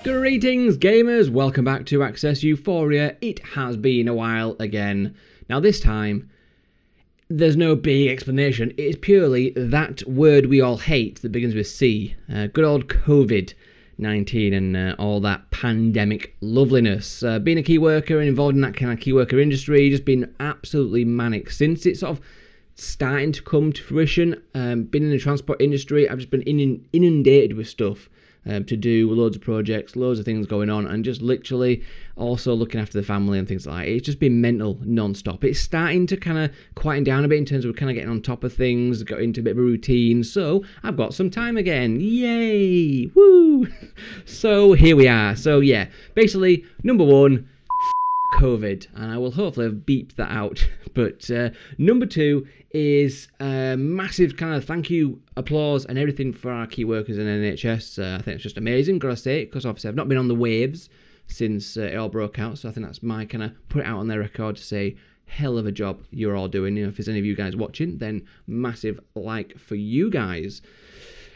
Greetings gamers, welcome back to AccessEuphoria. It has been a while again. Now this time, there's no big explanation, it's purely that word we all hate that begins with C. Good old COVID-19 and all that pandemic loveliness. Being a key worker and involved in that kind of key worker industry, just been absolutely manic since it's sort of starting to come to fruition. Been in the transport industry, I've just been inundated with stuff. To do loads of projects, loads of things going on, and just literally also looking after the family and things like that. It's just been mental non-stop. It's starting to kind of quieten down a bit in terms of kind of getting on top of things, got into a bit of a routine, so I've got some time again. Yay! Woo! So here we are. So yeah, basically, number one, COVID, and I will hopefully have beeped that out. But number two is massive kind of thank you, applause and everything for our key workers in NHS. I think it's just amazing, gotta say, because obviously I've not been on the waves since it all broke out, so I think that's my kind of put it out on their record to say hell of a job you're all doing. You know, if there's any of you guys watching, then massive like for you guys.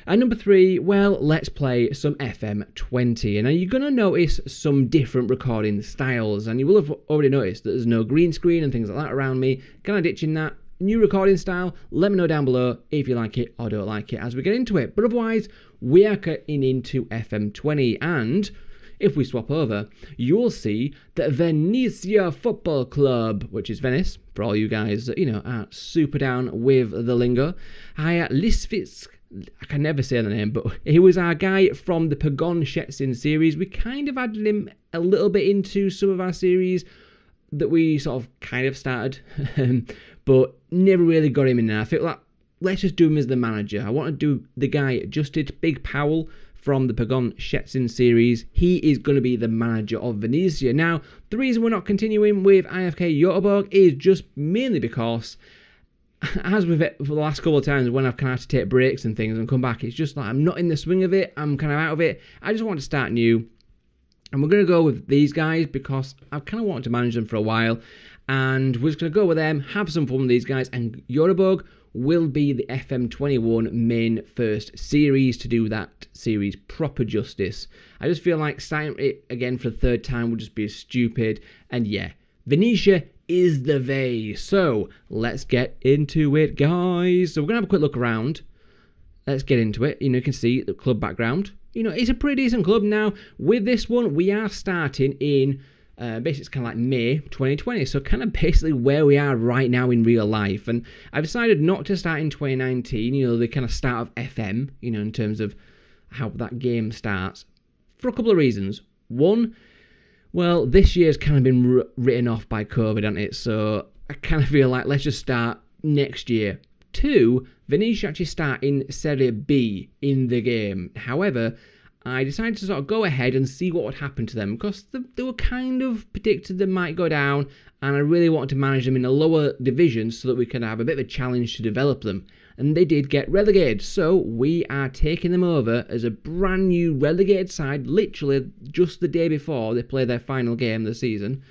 And number three, well, let's play some FM20. And now you're going to notice some different recording styles, and you will have already noticed that there's no green screen and things like that around me. Kind of ditching that. New recording style, let me know down below if you like it or don't like it as we get into it. But otherwise, we are getting into FM20, and if we swap over, you'll see that Venezia Football Club, which is Venice, for all you guys that, you know, are super down with the lingo. I can never say the name, but he was our guy from the Pagon series. We kind of added him a little bit into some of our series that we sort of kind of started, but never really got him in there. I feel like, let's just do him as the manager. I want to do the guy Justin Big Powell from the Pagon series. He is going to be the manager of Venezia. Now, the reason we're not continuing with IFK Göteborg is just mainly because, as with it for the last couple of times when I've kind of had to take breaks and things and come back, it's just like I'm not in the swing of it, I'm kind of out of it. I just want to start new, and we're going to go with these guys because I've kind of wanted to manage them for a while, and we're just going to go with them, have some fun with these guys, and Göteborg will be the FM21 main first series to do that series proper justice. I just feel like starting it again for the third time would just be stupid, and yeah, Venezia is the way. So let's get into it, guys. So we're gonna have a quick look around. Let's get into it. You know, you can see the club background. You know, it's a pretty decent club. Now with this one, we are starting in basically it's kind of like May 2020, so kind of basically where we are right now in real life. And I've decided not to start in 2019, you know, the kind of start of FM, you know, in terms of how that game starts, for a couple of reasons. One, well, this year's kind of been written off by COVID, hasn't it? So I kind of feel like let's just start next year. Two, Venezia actually start in Serie B in the game. However, I decided to sort of go ahead and see what would happen to them because they were kind of predicted they might go down, and I really wanted to manage them in a lower division so that we can have a bit of a challenge to develop them. And they did get relegated, so we are taking them over as a brand new relegated side, literally just the day before they play their final game of the season,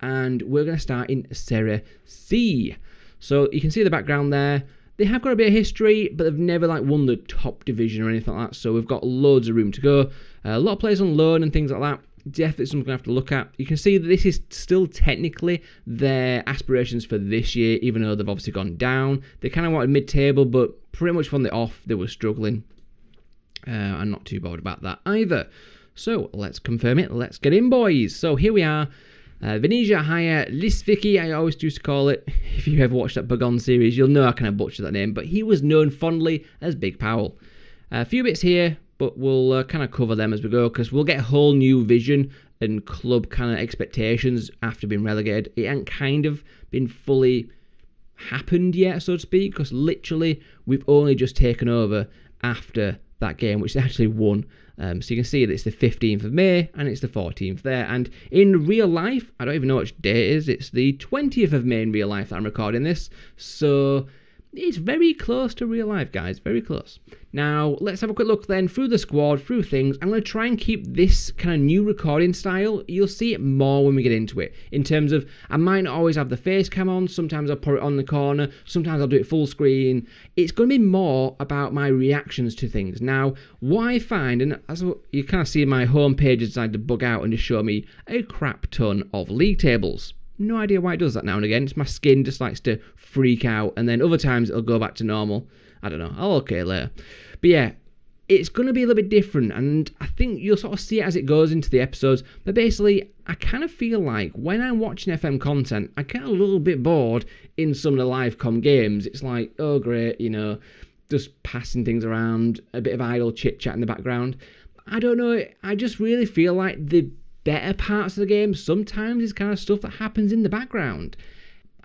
and we're going to start in Serie C. So you can see the background there. They have got a bit of history, but they've never like won the top division or anything like that, so we've got loads of room to go. A lot of players on loan and things like that. Definitely something I have to look at. You can see that this is still technically their aspirations for this year, even though they've obviously gone down. They kind of wanted mid-table, but pretty much from the off, they were struggling. I'm not too bothered about that either. So let's confirm it. Let's get in, boys. So here we are. Venezia Higher Lisvicki, I always used to call it. If you ever watched that Pagon series, you'll know I kind of butchered that name, but he was known fondly as Big Powell. A few bits here, but we'll kind of cover them as we go, because we'll get a whole new vision and club kind of expectations after being relegated. It ain't kind of been fully happened yet, so to speak, because literally we've only just taken over after that game, which they actually won. So you can see that it's the 15th of May and it's the 14th there. And in real life, I don't even know which day it is. It's the 20th of May in real life that I'm recording this. So it's very close to real life, guys. Very close. Now, let's have a quick look then through the squad, through things. I'm going to try and keep this kind of new recording style. You'll see it more when we get into it. In terms of, I might not always have the face cam on. Sometimes I'll put it on the corner. Sometimes I'll do it full screen. It's going to be more about my reactions to things. Now, what I find, and as you kind of see my homepage decided to bug out and just show me a crap ton of league tables. No idea why it does that now and again. It's my skin just likes to freak out, and then other times it'll go back to normal. I don't know. I'll okay later. But yeah, it's going to be a little bit different, and I think you'll sort of see it as it goes into the episodes. But basically, I kind of feel like when I'm watching FM content, I get a little bit bored in some of the live com games. It's like, oh great, you know, just passing things around, a bit of idle chit-chat in the background. I don't know. I just really feel like the better parts of the game sometimes is kind of stuff that happens in the background.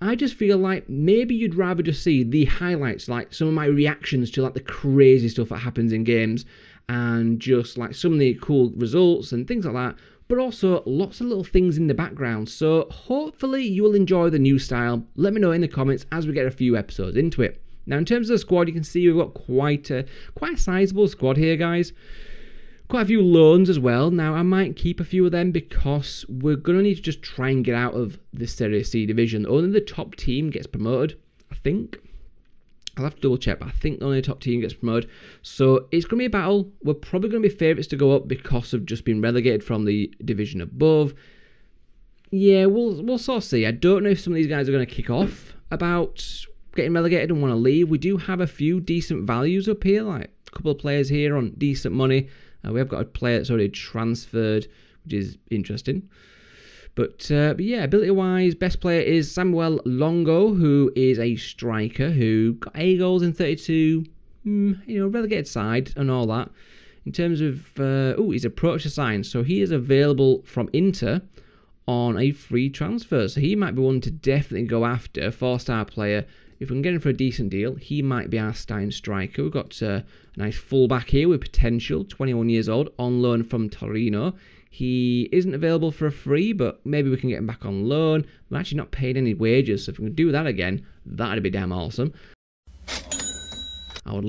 I just feel like maybe you'd rather just see the highlights, like some of my reactions to like the crazy stuff that happens in games, and just like some of the cool results and things like that, but also lots of little things in the background. So hopefully you will enjoy the new style. Let me know in the comments as we get a few episodes into it. Now, in terms of the squad, you can see we've got quite a sizable squad here, guys. Quite a few loans as well. Now, I might keep a few of them because we're going to need to just try and get out of the Serie C division. Only the top team gets promoted, I think. I'll have to double check, but I think only the top team gets promoted. So it's going to be a battle. We're probably going to be favourites to go up because of just being relegated from the division above. Yeah, we'll sort of see. I don't know if some of these guys are going to kick off about getting relegated and want to leave. We do have a few decent values up here, like a couple of players here on decent money. We have got a player that's already transferred, which is interesting. But yeah, ability-wise, best player is Samuel Longo, who is a striker who got 8 goals in 32, relegated side and all that. In terms of, he's approached to sign, so he is available from Inter on a free transfer. So he might be one to definitely go after, 4-star player. If we can get him for a decent deal, he might be our starting striker. We've got a nice fullback here with potential, 21 years old, on loan from Torino. He isn't available for a free, but maybe we can get him back on loan. We're actually not paid any wages, so if we can do that again, that'd be damn awesome. I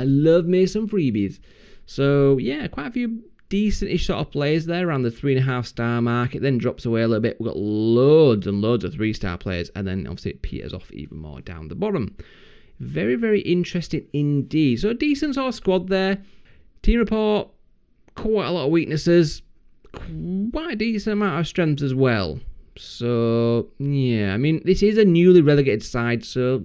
love me some freebies. So yeah, quite a few decent-ish sort of players there around the 3.5-star mark. It then drops away a little bit. We've got loads and loads of 3-star players, and then obviously it peters off even more down the bottom. Very, very interesting indeed. So a decent sort of squad there. Team report, quite a lot of weaknesses, quite a decent amount of strengths as well. So yeah, I mean, this is a newly relegated side, so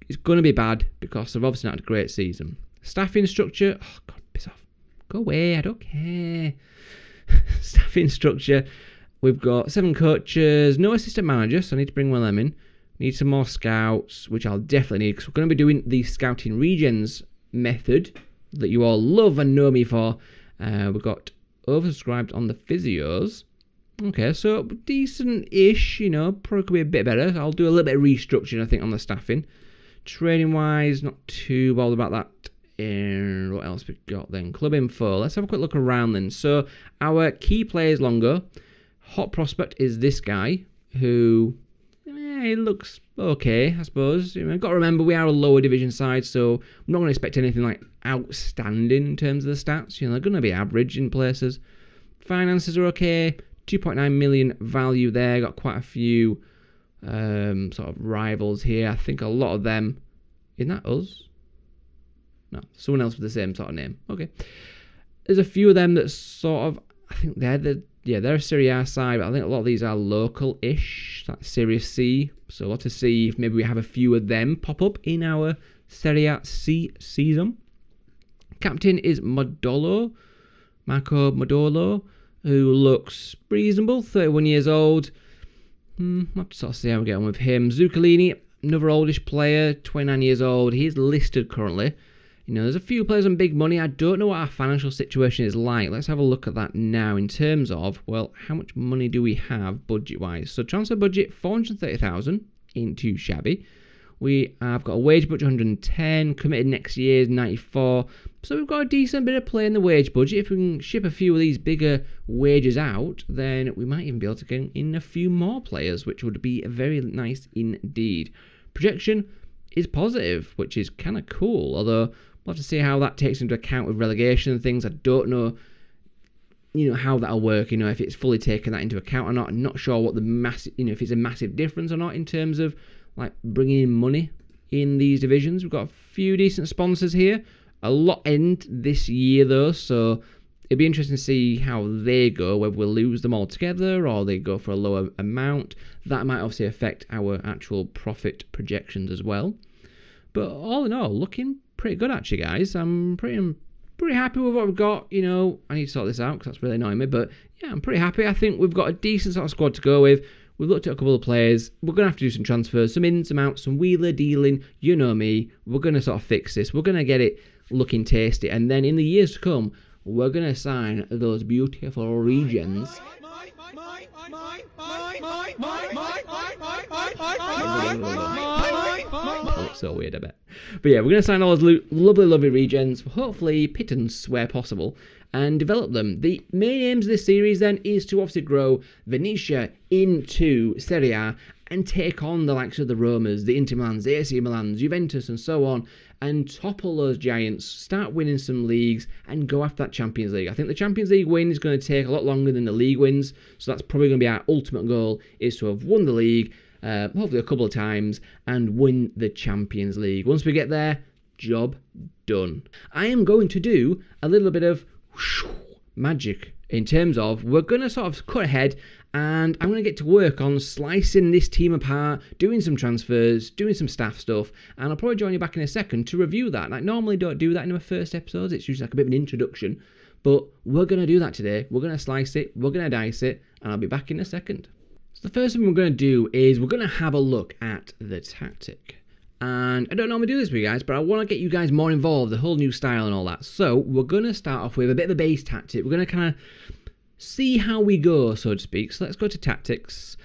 it's going to be bad because they've obviously not had a great season. Staffing structure, oh god, piss off. Go away, I don't care. Staffing structure. We've got 7 coaches, no assistant manager, so I need to bring one of them in. Need some more scouts, which I'll definitely need, because we're going to be doing the scouting Regens method that you all love and know me for. We've got oversubscribed on the physios. Okay, so decent-ish, probably could be a bit better. I'll do a little bit of restructuring, I think, on the staffing. Training-wise, not too bothered about that. And what else we got then? Club info. Let's have a quick look around then. So our key players longer. Hot prospect is this guy who he looks okay, I suppose. Got to remember we are a lower division side, so I'm not going to expect anything like outstanding in terms of the stats. They're going to be average in places. Finances are okay. 2.9 million value there. Got quite a few sort of rivals here. I think a lot of them. Isn't that us? No, someone else with the same sort of name. Okay. There's a few of them that sort of, I think they're a Serie A side, but I think a lot of these are local-ish, like Serie C. So we'll have to see if maybe we have a few of them pop up in our Serie C season. Captain is Marco Modolo, who looks reasonable, 31 years old. I'll have to sort of see how we get on with him. Zuccolini, another oldish player, 29 years old. He's listed currently. There's a few players on big money. I don't know what our financial situation is like. Let's have a look at that now in terms of, well, how much money do we have budget-wise? So transfer budget, 430,000, ain't too shabby. We have got a wage budget, 110, committed next year is 94. So we've got a decent bit of play in the wage budget. If we can ship a few of these bigger wages out, then we might even be able to get in a few more players, which would be very nice indeed. Projection is positive, which is kind of cool. Although we'll have to see how that takes into account with relegation and things. I don't know, how that'll work. If it's fully taken that into account or not. I'm not sure what the massive, if it's a massive difference or not in terms of like bringing in money in these divisions. We've got a few decent sponsors here. A lot end this year though, so it'd be interesting to see how they go, whether we'll lose them all together or they go for a lower amount. That might obviously affect our actual profit projections as well. But all in all, looking pretty good actually, guys. I'm pretty happy with what we've got. I need to sort this out because that's really annoying me. But yeah, I'm pretty happy. I think we've got a decent sort of squad to go with. We've looked at a couple of players. We're going to have to do some transfers, some ins, some outs, some wheeler dealing. You know me. We're going to sort of fix this. We're going to get it looking tasty. And then in the years to come, we're going to sign those beautiful Regens. Looks so weird, I bet. But yeah, we're going to sign all those lovely Regens, hopefully pittance where possible, and develop them. The main aims of this series then is to obviously grow Venezia into Serie A and take on the likes of the Romas, the Inter Milans, the AC Milans, Juventus and so on, and topple those giants, start winning some leagues and go after that Champions League. I think the Champions League win is going to take a lot longer than the league wins, so that's probably going to be our ultimate goal, is to have won the league, hopefully a couple of times, and win the Champions League. Once we get there, job done. I am going to do a little bit of magic in terms of we're going to sort of cut ahead and I'm going to get to work on slicing this team apart, doing some transfers, doing some staff stuff, and I'll probably join you back in a second to review that. Like, normally don't do that in my first episodes, it's usually like a bit of an introduction, but we're going to do that today. We're going to slice it, we're going to dice it, and I'll be back in a second. So the first thing we're going to do is we're going to have a look at the tactic. And I don't normally do this with you guys, but I want to get you guys more involved, the whole new style and all that. So we're going to start off with a bit of a base tactic. We're going to kind of see how we go, so to speak. So let's go to tactics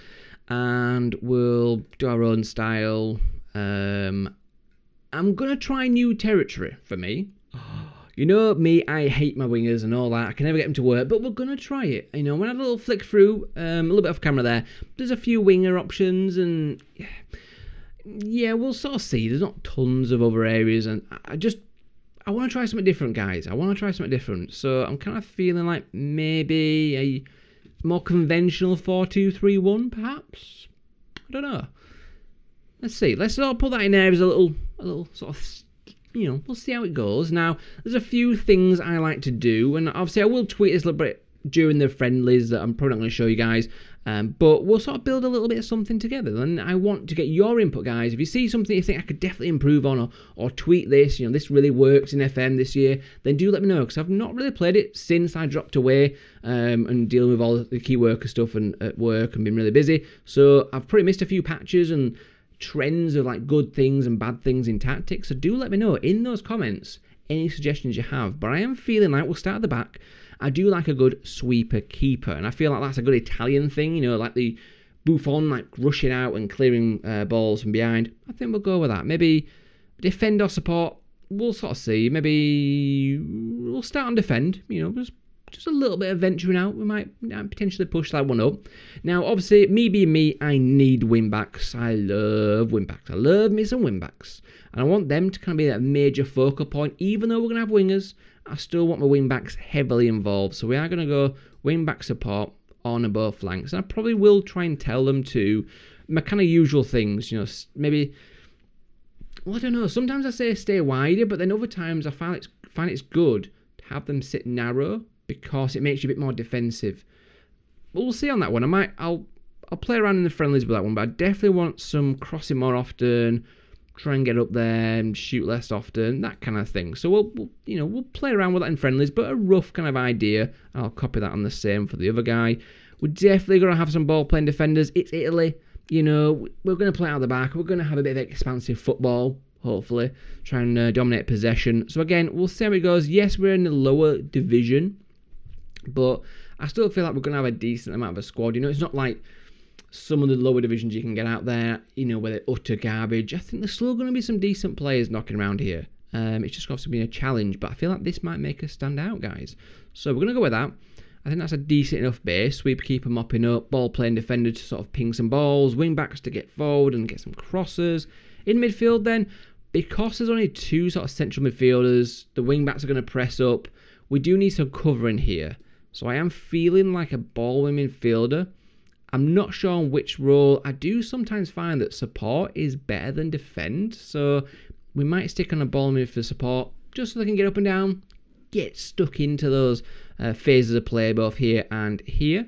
and we'll do our own style. I'm going to try new territory for me. You know me, I hate my wingers and all that. I can never get them to work, but we're going to try it. When I had a little flick through, a little bit off camera there, there's a few winger options and yeah, we'll sort of see. There's not tons of other areas and I want to try something different, guys. I want to try something different. So I'm kind of feeling like maybe a more conventional 4-2-3-1, perhaps? I don't know. Let's see. Let's sort of put that in there as a little sort of, we'll see how it goes. Now, there's a few things I like to do, and obviously I will tweet this a little bit during the friendlies that I'm probably not going to show you guys, but we'll sort of build a little bit of something together, and I want to get your input, guys. If you see something you think I could definitely improve on, or tweet this, this really works in FM this year, then do let me know, because I've not really played it since I dropped away and dealing with all the key worker stuff and at work and been really busy, so I've pretty missed a few patches and trends of like good things and bad things in tactics, so do let me know in those comments any suggestions you have. But I am feeling like we'll start at the back. I do like a good sweeper keeper, and I feel like that's a good Italian thing, like the Buffon, like rushing out and clearing balls from behind. I think we'll go with that. Maybe defend or support, we'll sort of see. Maybe we'll start on defend, just a little bit of venturing out. We might potentially push that one up. Now, obviously, me being me, I need wing-backs. I love wing-backs. I love me some wing-backs. And I want them to kind of be that major focal point. Even though we're going to have wingers, I still want my wing-backs heavily involved. So we are going to go wing-back support on both flanks. And I probably will try and tell them to my kind of usual things. Maybe, well, I don't know. Sometimes I say stay wider, but then other times I find it's good to have them sit narrow, because it makes you a bit more defensive. But we'll see on that one. I'll play around in the friendlies with that one, but I definitely want some crossing more often, try and get up there and shoot less often, that kind of thing. So we'll play around with that in friendlies, but a rough kind of idea. I'll copy that on the same for the other guy. We're definitely going to have some ball playing defenders. It's Italy. We're going to play out of the back. We're going to have a bit of expansive football, hopefully, try and dominate possession. So again, we'll see how it goes. Yes, we're in the lower division, but I still feel like we're going to have a decent amount of a squad. It's not like some of the lower divisions you can get out there, where they're utter garbage. I think there's still going to be some decent players knocking around here. It's just got to be a challenge, but I feel like this might make us stand out, guys. So we're going to go with that. I think that's a decent enough base. Sweeper keeper mopping up, ball playing defender to sort of ping some balls, wing backs to get forward and get some crosses. In midfield then, because there's only two sort of central midfielders, the wing-backs are going to press up, we do need some covering here. So I am feeling like a ball-winning midfielder. I'm not sure on which role. I do sometimes find that support is better than defend, so we might stick on a ball move for support, just so they can get up and down, get stuck into those phases of play both here and here.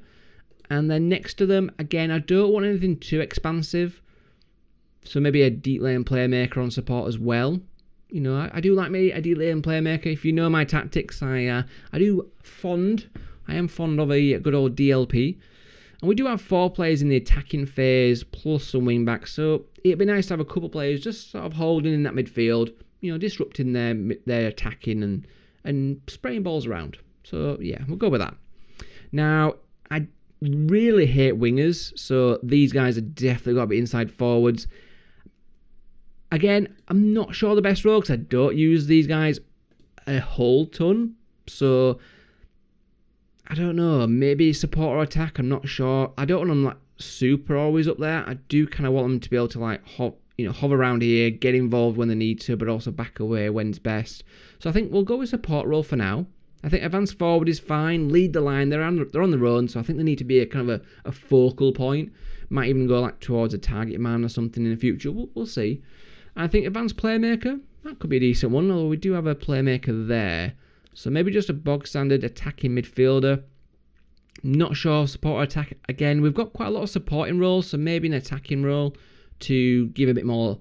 And then next to them, again, I don't want anything too expansive, so maybe a deep lane playmaker on support as well. You know, I do like me a deep lane playmaker. If you know my tactics, I am fond of a good old DLP. And we do have 4 players in the attacking phase, plus some wing backs, so it'd be nice to have a couple of players just sort of holding in that midfield, you know, disrupting their attacking and spraying balls around. So yeah, we'll go with that. Now, I really hate wingers, so these guys are definitely got to be inside forwards. Again, I'm not sure the best role because I don't use these guys a whole ton, so I don't know, maybe support or attack, I'm not sure. I don't want them like super always up there. I do kind of want them to be able to like hover around here, get involved when they need to, but also back away when's best. So I think we'll go with support role for now. I think advance forward is fine, lead the line, they're on their own, so I think they need to be a kind of a focal point. Might even go like towards a target man or something in the future, we'll see. I think advanced playmaker, that could be a decent one, although we do have a playmaker there. So maybe just a bog standard attacking midfielder. Not sure support or attack. Again, we've got quite a lot of supporting roles, so maybe an attacking role to give a bit more,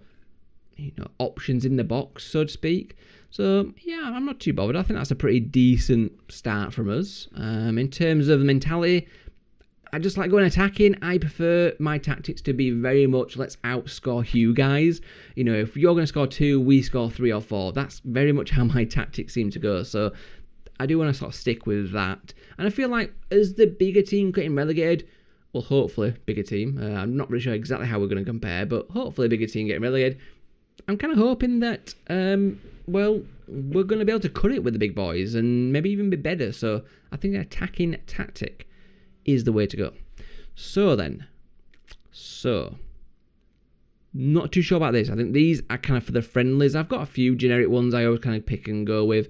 you know, options in the box, so to speak. So yeah, I'm not too bothered. I think that's a pretty decent start from us. In terms of mentality, I just like going attacking. I prefer my tactics to be very much let's outscore you guys. You know, if you're going to score 2, we score 3 or 4. That's very much how my tactics seem to go. So I do want to sort of stick with that. And I feel like as the bigger team getting relegated, well, hopefully bigger team. I'm not really sure exactly how we're going to compare, but hopefully bigger team getting relegated. I'm kind of hoping that, well, we're going to be able to cut it with the big boys and maybe even be better. So I think an attacking tactic is the way to go. So not too sure about this. I think these are kind of for the friendlies. I've got a few generic ones I always kind of pick and go with.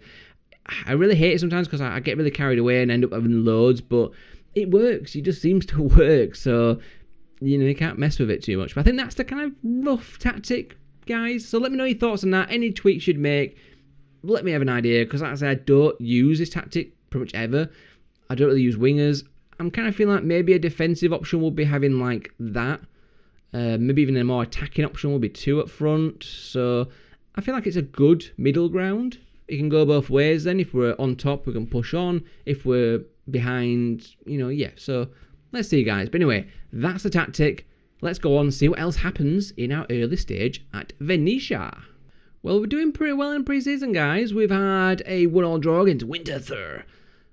I really hate it sometimes because I get really carried away and end up having loads, but it works. It just seems to work. So, you know, you can't mess with it too much. But I think that's the kind of rough tactic, guys. So let me know your thoughts on that. Any tweaks you'd make, let me have an idea. Because like I said, I don't use this tactic pretty much ever. I don't really use wingers. I'm kind of feeling like maybe a defensive option will be having like that. Maybe even a more attacking option will be 2 up front. So I feel like it's a good middle ground. It can go both ways then. If we're on top, we can push on. If we're behind, you know, yeah. So let's see, guys. But anyway, that's the tactic. Let's go on and see what else happens in our early stage at Venezia. Well, we're doing pretty well in pre-season, guys. We've had a 1-1 draw against Winterthur.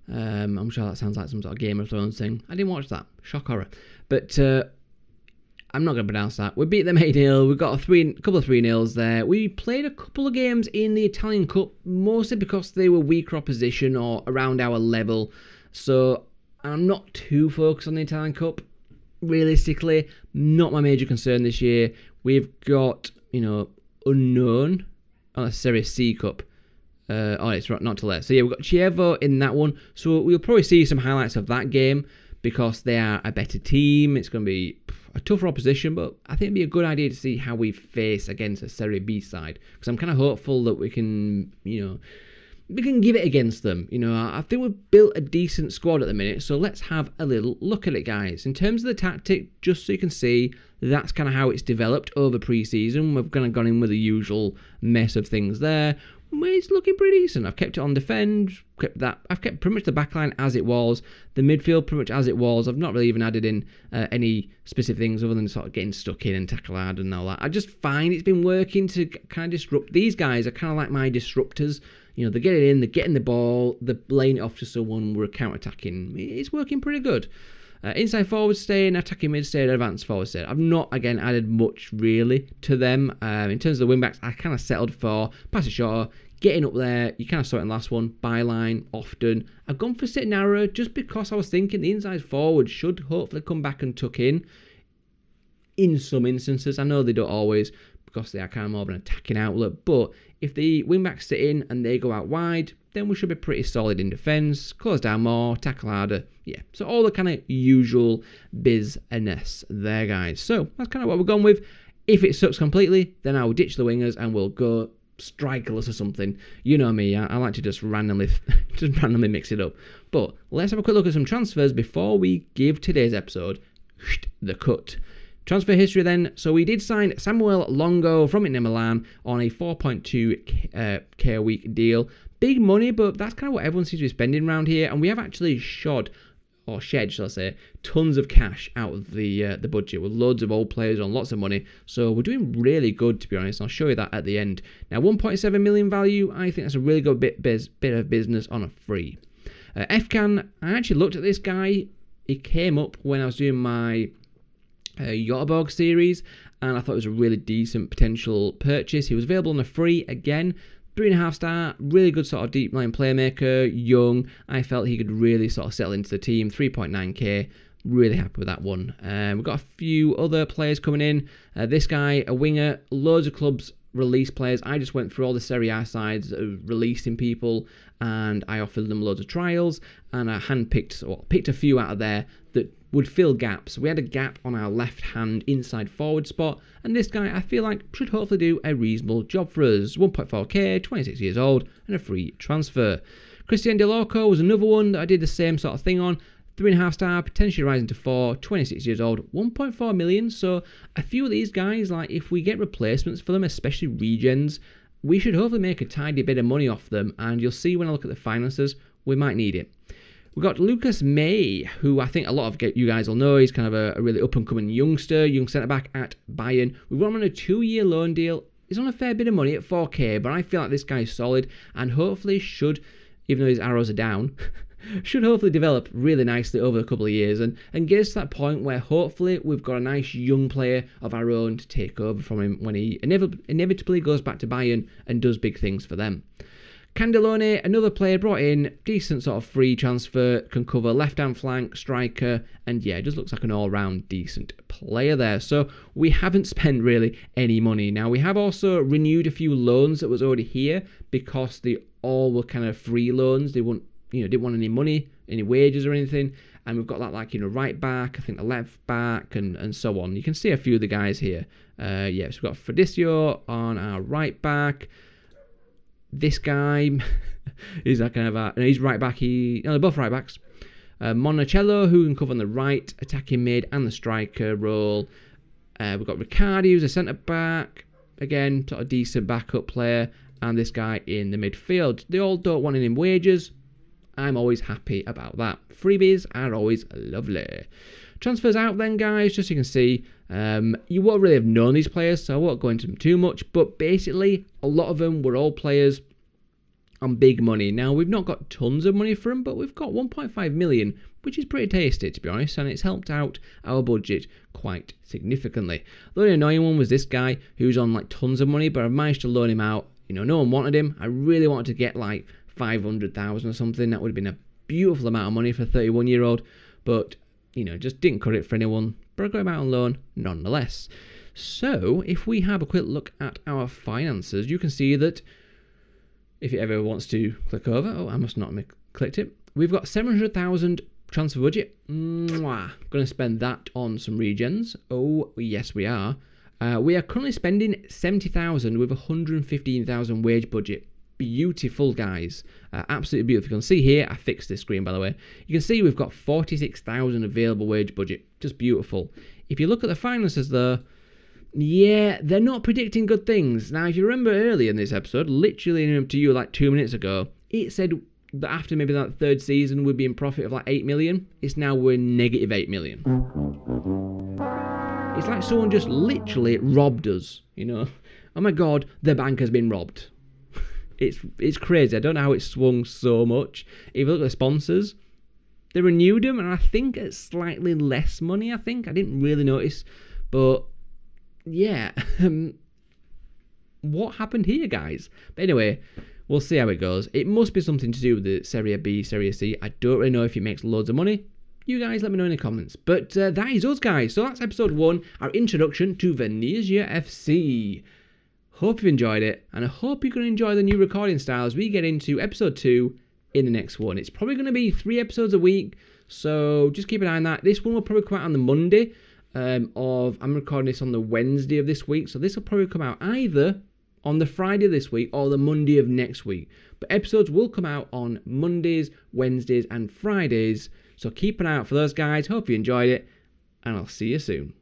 I'm sure that sounds like some sort of Game of Thrones thing. I didn't watch that. Shock horror. But I'm not going to pronounce that. We beat them 8-0. We've got a couple of 3-0s there. We played a couple of games in the Italian Cup, mostly because they were weaker opposition or around our level. So I'm not too focused on the Italian Cup. Realistically, not my major concern this year. We've got, you know, unknown on a Serie C Cup. It's not till there. So yeah, we've got Chievo in that one. So we'll probably see some highlights of that game because they are a better team. It's going to be a tougher opposition, but I think it'd be a good idea to see how we face against a Serie B side because I'm kind of hopeful that we can, you know, we can give it against them. You know, I think we've built a decent squad at the minute, so let's have a little look at it, guys. In terms of the tactic, just so you can see, that's kind of how it's developed over pre-season. We've kind of gone in with the usual mess of things there. It's looking pretty decent. I've kept it on defend. I've kept pretty much the backline as it was. The midfield pretty much as it was. I've not really even added in any specific things other than sort of getting stuck in and tackle hard and all that. I just find it's been working to kind of disrupt. These guys are kind of like my disruptors. You know, they're getting in, they're getting the ball, they're laying it off to someone, we're counter-attacking. It's working pretty good. Inside forward staying, attacking mid staying, advanced forward staying. I've not, again, added much really to them. In terms of the wing backs, I kind of settled for pass it short, getting up there. You kind of saw it in the last one, byline often. I've gone for sit narrow just because I was thinking the inside forward should hopefully come back and tuck in some instances. I know they don't always, because they are kind of more of an attacking outlet. But if the wing-backs sit in and they go out wide, then we should be pretty solid in defence, close down more, tackle harder. Yeah, so all the kind of usual business there, guys. So that's kind of what we're going with. If it sucks completely, then I'll ditch the wingers and we'll go strikerless or something. You know me, I like to just randomly mix it up. But let's have a quick look at some transfers before we give today's episode the cut. Transfer history then. So we did sign Samuel Longo from Inter Milan on a 4.2k a week deal. Big money, but that's kind of what everyone seems to be spending around here. And we have actually shed, shall I say, tons of cash out of the budget with loads of old players on lots of money. So we're doing really good, to be honest. I'll show you that at the end. Now, 1.7 million value. I think that's a really good bit of business on a free. FCAN, I actually looked at this guy. He came up when I was doing my Göteborg series, and I thought it was a really decent potential purchase. He was available on a free again. 3.5 star, really good sort of deep line playmaker, young. I felt he could really sort of settle into the team. 3.9k, really happy with that one. We've got a few other players coming in. This guy, a winger, loads of clubs release players. I just went through all the Serie A sides releasing people, and I offered them loads of trials, and I picked a few out of there that would fill gaps. We had a gap on our left hand inside forward spot, and this guy I feel like should hopefully do a reasonable job for us. 1.4k, 26 years old, and a free transfer. Christian Delorco was another one that I did the same sort of thing on. 3.5 star, potentially rising to 4, 26 years old, 1.4 million. So a few of these guys, like if we get replacements for them, especially regens, we should hopefully make a tidy bit of money off them, and you'll see when I look at the finances, we might need it. We've got Lucas May, who I think a lot of you guys will know. He's kind of a really up-and-coming young centre-back at Bayern. We've got him on a 2-year loan deal. He's on a fair bit of money at 4k, but I feel like this guy's solid and hopefully should, even though his arrows are down, should hopefully develop really nicely over a couple of years and get us to that point where hopefully we've got a nice young player of our own to take over from him when he inevitably goes back to Bayern and does big things for them. Candelone, another player brought in, decent sort of free transfer, can cover left-hand flank, striker, and yeah, just looks like an all-round decent player there. So we haven't spent really any money. Now, we have also renewed a few loans that was already here because they all were kind of free loans. They didn't want any money, any wages or anything. And we've got that right back, I think the left back, and so on. You can see a few of the guys here. So we've got Fredisio on our right back. This guy is that kind of he's right back. They're both right backs. Monticello, who can cover on the right, attacking mid, and the striker role. We've got Riccardi, who's a centre back. Again, sort of decent backup player. And this guy in the midfield. They all don't want any wages. I'm always happy about that. Freebies are always lovely. Transfers out then, guys, just so you can see. You won't really have known these players, so I won't go into them too much. But basically, a lot of them were all players on big money. Now, we've not got tons of money for them, but we've got 1.5 million, which is pretty tasty, to be honest, and it's helped out our budget quite significantly. The only annoying one was this guy, who's on tons of money, but I've managed to loan him out. No one wanted him. I really wanted to get 500,000 or something. That would have been a beautiful amount of money for a 31-year-old, but just didn't cut it for anyone, but I got him out on loan nonetheless. So, if we have a quick look at our finances, you can see that if it ever wants to click over, I must not have clicked it, we've got 700,000 transfer budget. Going to spend that on some regens. Oh, yes, we are. We are currently spending 70,000 with 115,000 wage budget. Beautiful, guys. Absolutely beautiful. You can see here, I fixed this screen, by the way. You can see we've got 46,000 available wage budget. Just beautiful. If you look at the finances, though, yeah, they're not predicting good things. Now, if you remember earlier in this episode, literally up to you 2 minutes ago, it said that after maybe that third season, we'd be in profit of 8 million. It's now we're negative 8 million. It's like someone just literally robbed us, Oh my God, the bank has been robbed. It's crazy. I don't know how it swung so much. If you look at the sponsors, they renewed them, and I think it's slightly less money, I didn't really notice. But, yeah. What happened here, guys? But anyway, we'll see how it goes. It must be something to do with the Serie B, Serie C. I don't really know if it makes loads of money. You guys let me know in the comments. But that is us, guys. So that's episode 1, our introduction to Venezia FC. Hope you've enjoyed it, and I hope you're going to enjoy the new recording style as we get into episode 2 in the next one. It's probably going to be 3 episodes a week, so just keep an eye on that. This one will probably come out on the Monday I'm recording this on the Wednesday of this week, so this will probably come out either on the Friday of this week or the Monday of next week. But episodes will come out on Mondays, Wednesdays, and Fridays, so keep an eye out for those, guys. Hope you enjoyed it, and I'll see you soon.